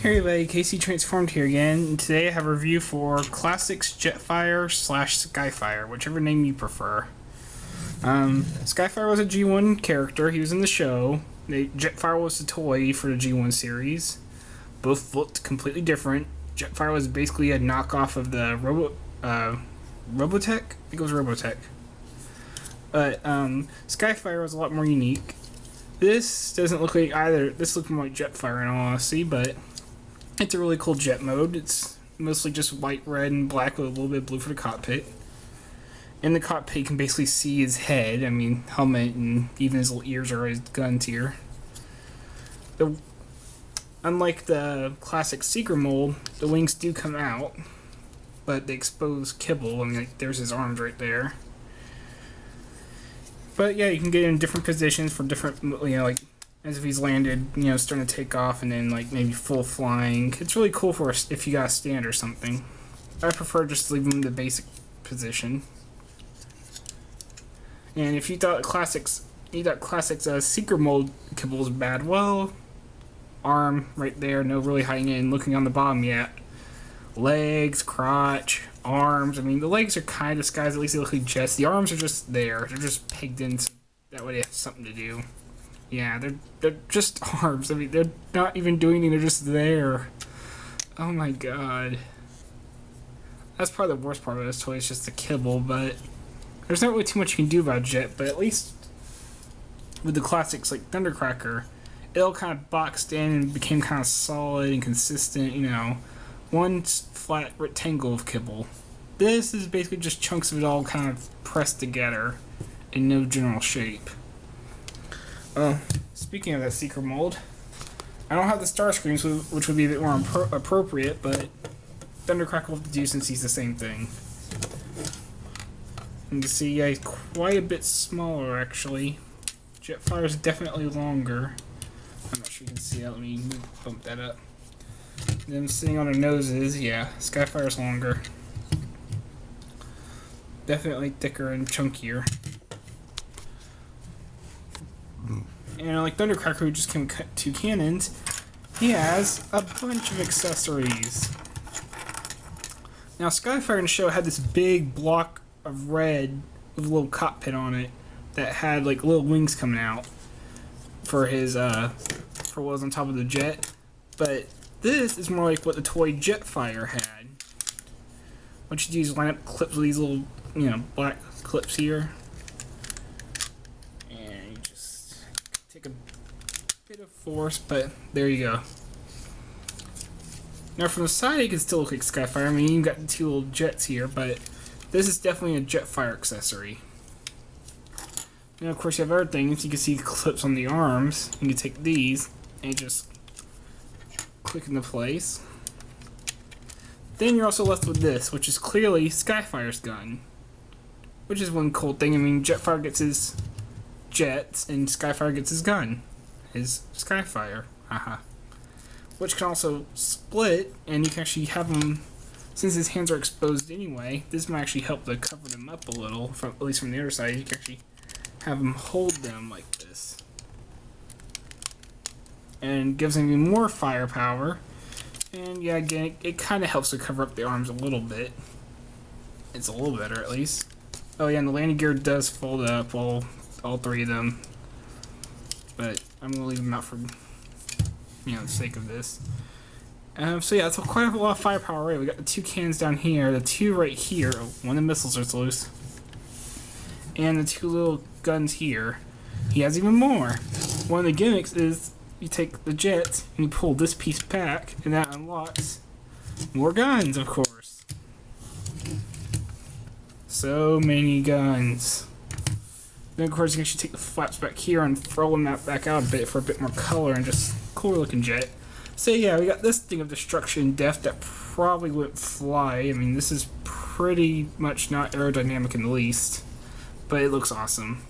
Hey everybody, Casey Transformed here again, and today I have a review for Classics Jetfire / Skyfire, whichever name you prefer. Skyfire was a G1 character, he was in the show. Jetfire was the toy for the G1 series. Both looked completely different. Jetfire was basically a knockoff of the Robotech? I think it was Robotech. But Skyfire was a lot more unique. This doesn't look like either. This looks more like Jetfire in all honesty, but it's a really cool jet mode. It's mostly just white, red, and black with a little bit of blue for the cockpit. In the cockpit, you can basically see his head. I mean, helmet, and even his little ears are his guns here. Unlike the classic Seeker mold, the wings do come out, but they expose kibble. I mean, like, there's his arms right there. But yeah, you can get in different positions for different, like, as if he's landed, starting to take off, and then, like, maybe full flying. It's really cool for if you got to stand or something. I prefer just to leave him in the basic position. And if you thought Classics Seeker mold kibble was bad, well, arm right there, no really hiding in, looking on the bottom yet. Legs, crotch, arms. I mean, the legs are kind of disguised, at least they look like jets. The arms are just there. They're just pegged in so that way they have something to do. Yeah, they're just arms. I mean, they're not even doing anything, they're just there. Oh my god. That's probably the worst part of this toy, is just the kibble, but there's not really too much you can do about Jet, but at least with the classics like Thundercracker, it all kind of boxed in and became kind of solid and consistent, one flat rectangle of kibble. This is basically just chunks of it all kind of pressed together in no general shape. Speaking of that Seeker mold, I don't have the star screens, which would be a bit more appropriate, but Thundercracker will have to do since he's the same thing. You can see, yeah, he's quite a bit smaller, actually. Jetfire is definitely longer. I'm not sure you can see that. Let me bump that up. Them sitting on their noses, yeah, Skyfire's longer. Definitely thicker and chunkier. And like Thundercracker, who just came cut 2 cannons, he has a bunch of accessories. Now, Skyfire in the show had this big block of red with a little cockpit on it that had like little wings coming out for his for what was on top of the jet. But this is more like what the toy Jetfire had. What you do is line up clips with these little, black clips here. And you just take a bit of force, but there you go. Now from the side it can still look like Skyfire. I mean, you've got the 2 little jets here, but this is definitely a Jetfire accessory. Now of course you have other things. You can see clips on the arms. You can take these and just click into place. Then you're also left with this, which is clearly Skyfire's gun. Which is one cool thing. I mean, Jetfire gets his jets, and Skyfire gets his gun. His Skyfire. Haha. Which can also split, and you can actually have him, since his hands are exposed anyway, this might actually help to cover them up a little, at least from the other side. You can actually have him hold them like this. And gives him even more firepower. And yeah, again, it kind of helps to cover up the arms a little bit. It's a little better, at least. Oh yeah, and the landing gear does fold up, all 3 of them. But I'm going to leave them out for, the sake of this. So yeah, that's quite a lot of firepower already. We got the 2 cannons down here, the 2 right here. Oh, one of the missiles is loose. And the 2 little guns here. He has even more. One of the gimmicks is you take the jets and you pull this piece back, and that unlocks more guns, of course. So many guns. Then of course you can actually take the flaps back here and throw them back out a bit for a bit more color and just cooler looking jet. So yeah, we got this thing of destruction and death that probably wouldn't fly. I mean, this is pretty much not aerodynamic in the least, but it looks awesome.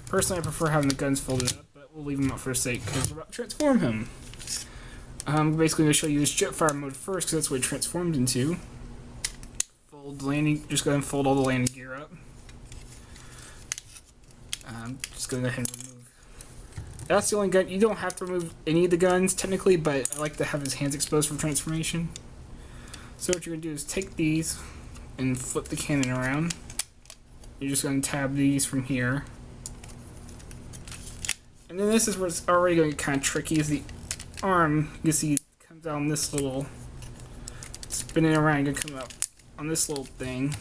Personally, I prefer having the guns folded up, but we'll leave them up for a sake because we're about to transform him. I'm basically going to show you this Jetfire mode first because that's what it transformed into. Fold the landing, just go ahead and fold all the landing gear up. Just going to go ahead and remove That's the only gun. You don't have to remove any of the guns, technically, but I like to have his hands exposed for transformation. So what you're going to do is take these and flip the cannon around. You're just going to tab these from here. And then this is where it's already going to get kind of tricky, is the arm, you can see, comes out on this little, spinning around, going to come up on this little thing.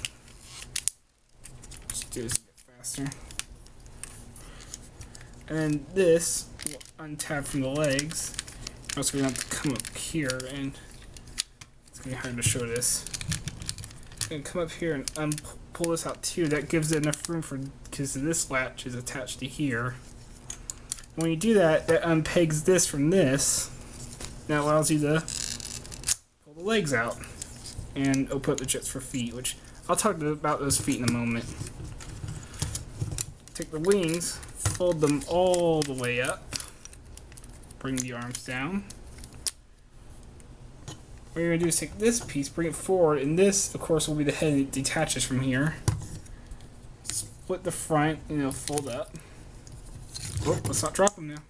Just do this a bit faster. And then this will untap from the legs. Also, we're going to have to come up here, and it's going to be hard to show this. I'm going to come up here and pull this out too. That gives it enough room for, because this latch is attached to here. When you do that, that unpegs this from this. That allows you to pull the legs out and open up the jets for feet, which I'll talk about those feet in a moment. Take the wings, fold them all the way up, bring the arms down. What you're going to do is take this piece, bring it forward, and this, of course, will be the head that detaches from here. Split the front, and it'll fold up. Oh, let's not drop them now.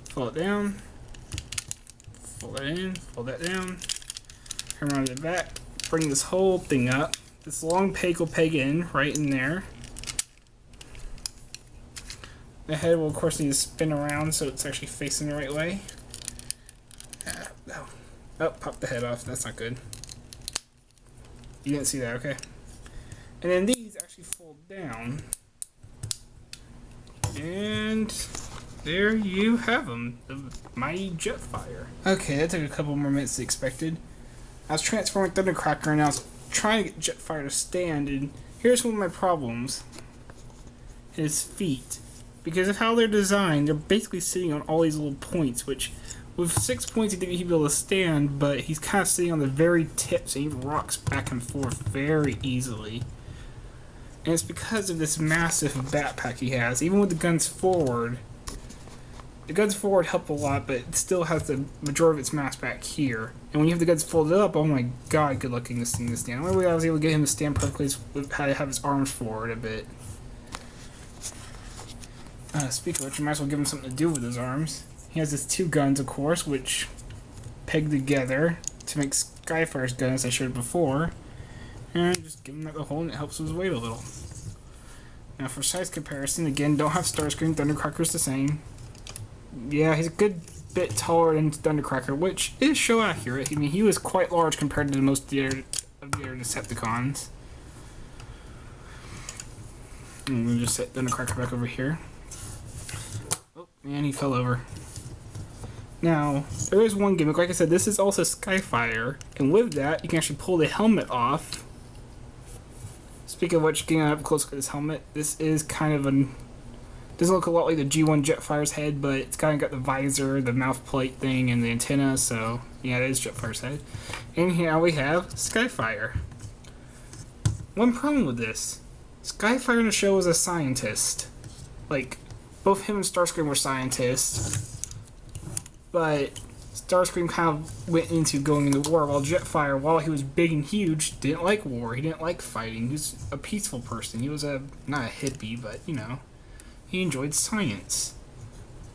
Fold it down. Fold that in. Fold that down. Turn around to the back. Bring this whole thing up. This long peg will peg in right in there. The head will, of course, need to spin around so it's actually facing the right way. Oh, pop the head off. That's not good. You didn't see that, okay. And then these actually fold down. And there you have them, the mighty Jetfire. Okay, that took a couple more minutes than expected. I was transforming Thundercracker and I was trying to get Jetfire to stand, and here's one of my problems. His feet. Because of how they're designed, they're basically sitting on all these little points, which with 6 points you think he'd be able to stand, but he's kind of sitting on the very tips and he rocks back and forth very easily. And it's because of this massive backpack he has. Even with the guns forward help a lot, but it still has the majority of its mass back here. And when you have the guns folded up, oh my god, good looking this thing to stand. The only way I was able to get him to stand perfectly is how to have his arms forward a bit. Speaking of which, you might as well give him something to do with his arms. He has his two guns, of course, which peg together to make Skyfire's gun, as I showed before. And just give him that the hole and it helps with his weight a little. Now for size comparison, again, don't have Starscream, Thundercracker's the same. Yeah, he's a good bit taller than Thundercracker, which is show accurate. I mean, he was quite large compared to most of the other Decepticons. I'm going to just set Thundercracker back over here. Oh, man, he fell over. Now, there is one gimmick. Like I said, this is also Skyfire, and with that, you can actually pull the helmet off. Speaking of which, getting up close to this helmet, this is kind of doesn't look a lot like the G1 Jetfire's head, but it's kind of got the visor, the mouth plate thing, and the antenna, so yeah, it is Jetfire's head. And here we have Skyfire. One problem with this, Skyfire in the show was a scientist. Like, both him and Starscream were scientists, but Starscream kind of went into going into war, while Jetfire, while he was big and huge, didn't like war. He didn't like fighting. He was a peaceful person. He was not a hippie, but, you know, he enjoyed science.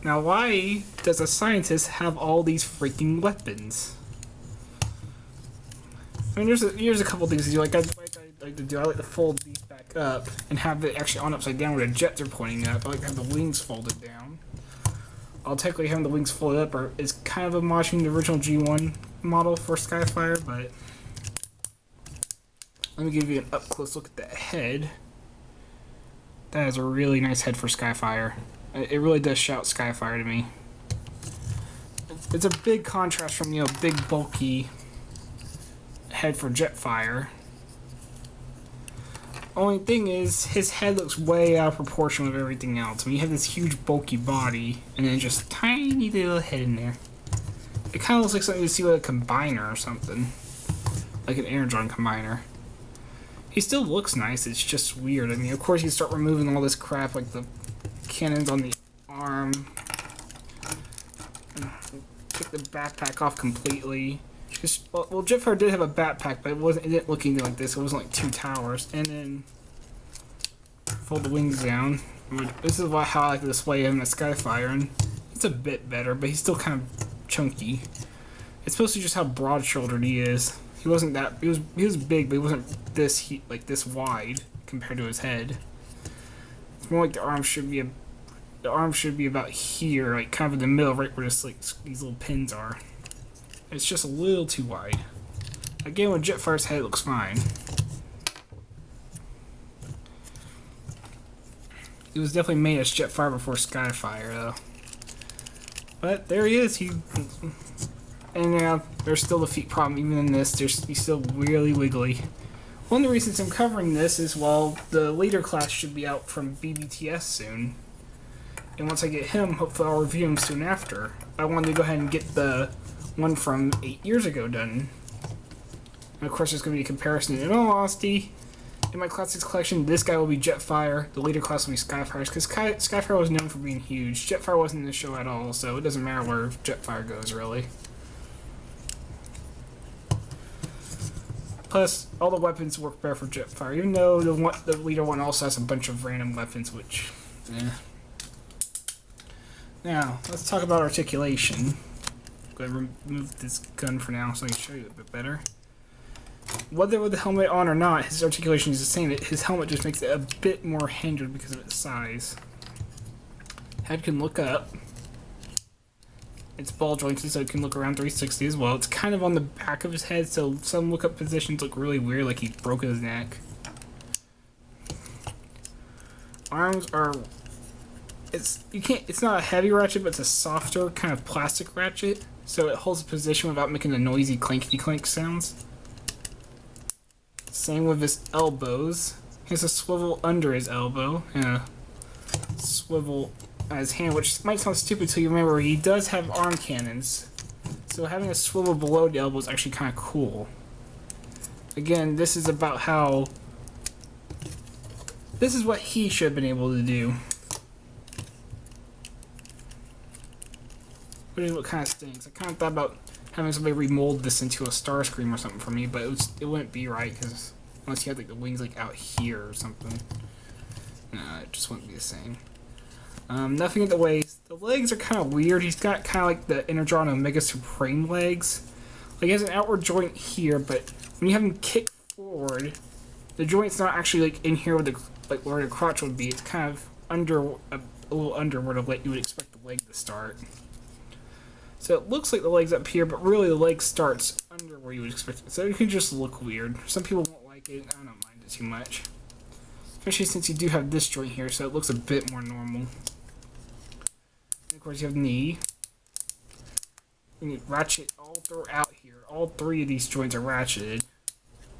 Now, why does a scientist have all these freaking weapons? I mean, here's a couple things to do. Like I like to do. I like to fold these back up and have it actually on upside down where the jets are pointing up. I like to have the wings folded down. I'll technically having the wings folded up is kind of homaging the original G1 model for Skyfire, but let me give you an up close look at the head. That is a really nice head for Skyfire. It really does shout Skyfire to me. It's a big contrast from, you know, big bulky head for Jetfire. Only thing is, his head looks way out of proportion with everything else. I mean, you have this huge bulky body, and then just tiny little head in there. It kind of looks like something you see with a combiner or something. Like an Energon combiner. He still looks nice, it's just weird. I mean, of course you start removing all this crap, like the cannons on the arm. Take the backpack off completely. Well, Jetfire did have a backpack, but it didn't look anything like this. It wasn't like two towers. And then fold the wings down. This is how I like to display him at Skyfire, and it's a bit better, but he's still kind of chunky. It's supposed to just how broad-shouldered he is. He wasn't that. He was big, but he wasn't this wide compared to his head. It's more like the arms should be about here, like kind of in the middle, right where just like these little pins are. It's just a little too wide. Again, with Jetfire's head, it looks fine. It was definitely made as Jetfire before Skyfire, though. But there he is. And yeah, there's still the feet problem. Even in this, he's still really wiggly. One of the reasons I'm covering this is, well, the leader class should be out from BBTS soon. And once I get him, hopefully I'll review him soon after. I wanted to go ahead and get the one from 8 years ago done. And of course, there's going to be a comparison. In all honesty, in my classics collection, this guy will be Jetfire. The leader class will be Skyfire, because Skyfire was known for being huge. Jetfire wasn't in the show at all, so it doesn't matter where Jetfire goes, really. Plus, all the weapons work better for Jetfire, even though the leader one also has a bunch of random weapons, which, eh. Now, let's talk about articulation. Go ahead and remove this gun for now so I can show you a bit better. Whether with the helmet on or not, his articulation is the same. His helmet just makes it a bit more hindered because of its size. Head can look up. It's ball jointed, so it can look around 360 as well. It's kind of on the back of his head, so some look-up positions look really weird, like he broke his neck. Arms are... It's not a heavy ratchet, but it's a softer kind of plastic ratchet, so it holds a position without making the noisy clanky clank sounds. Same with his elbows. He has a swivel under his elbow and a swivel on his hand, which might sound stupid until you remember he does have arm cannons. So having a swivel below the elbow is actually kind of cool. Again, this is about how... This is what he should have been able to do. Which is what kind of stinks. I kind of thought about having somebody remold this into a Starscream or something for me, but it wouldn't be right, because unless you had like the wings like out here or something. Nah, it just wouldn't be the same. Nothing at the waist. The legs are kind of weird. He's got kind of like the Energon Omega Supreme legs. Like he has an outward joint here, but when you have him kick forward, the joint's not actually like in here with the like where the crotch would be. It's kind of under a little under where you would expect the leg to start. So it looks like the leg's up here, but really the leg starts under where you would expect it. So it can just look weird. Some people won't like it. I don't mind it too much. Especially since you do have this joint here, so it looks a bit more normal. And of course you have knee. And you ratchet all throughout here. All three of these joints are ratcheted.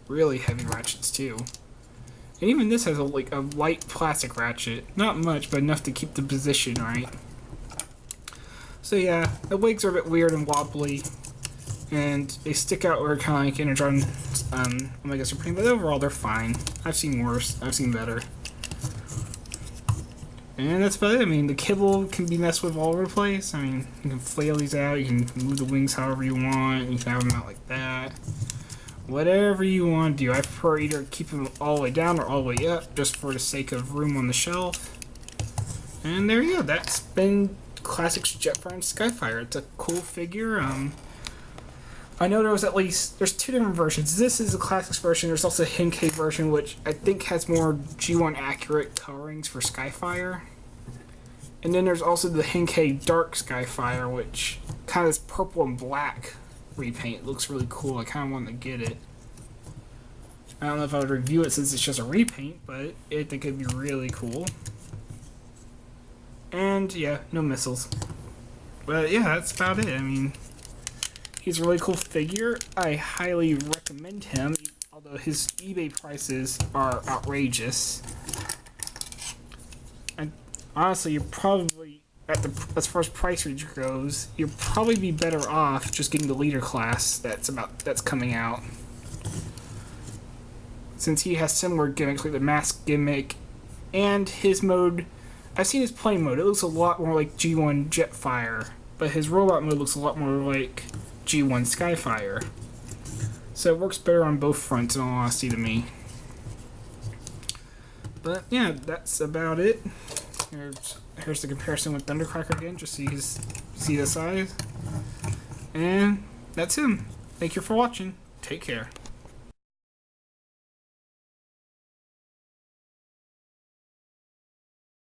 Really heavy ratchets too. And even this has a light plastic ratchet. Not much, but enough to keep the position right. So yeah, the legs are a bit weird and wobbly, and they stick out where kind of like Energon Omega Supreme, but overall they're fine. I've seen worse, I've seen better. And that's about it. I mean, the kibble can be messed with all over the place. I mean, you can flail these out, you can move the wings however you want, you can have them out like that. Whatever you want to do. I prefer either keep them all the way down or all the way up, just for the sake of room on the shelf. And there you go, that's been Classics Jetfire and Skyfire. It's a cool figure. I know there's two different versions. This is the Classics version. There's also a Henkei version, which I think has more G1 accurate colorings for Skyfire. And then there's also the Henkei Dark Skyfire, which kind of is purple and black repaint. It looks really cool. I kind of want to get it. I don't know if I would review it since it's just a repaint, but I think it'd be really cool. And yeah, no missiles. But yeah, that's about it. I mean, he's a really cool figure. I highly recommend him, although his eBay prices are outrageous. And honestly, you're probably as far as price range goes, you'll probably be better off just getting the leader class that's coming out. Since he has similar gimmicks like the mask gimmick and his mode. I've seen his play mode. It looks a lot more like G1 Jetfire, but his robot mode looks a lot more like G1 Skyfire. So it works better on both fronts, in all honesty, to me. But yeah, that's about it. Here's the comparison with Thundercracker again, just so you can see the size. And that's him. Thank you for watching. Take care.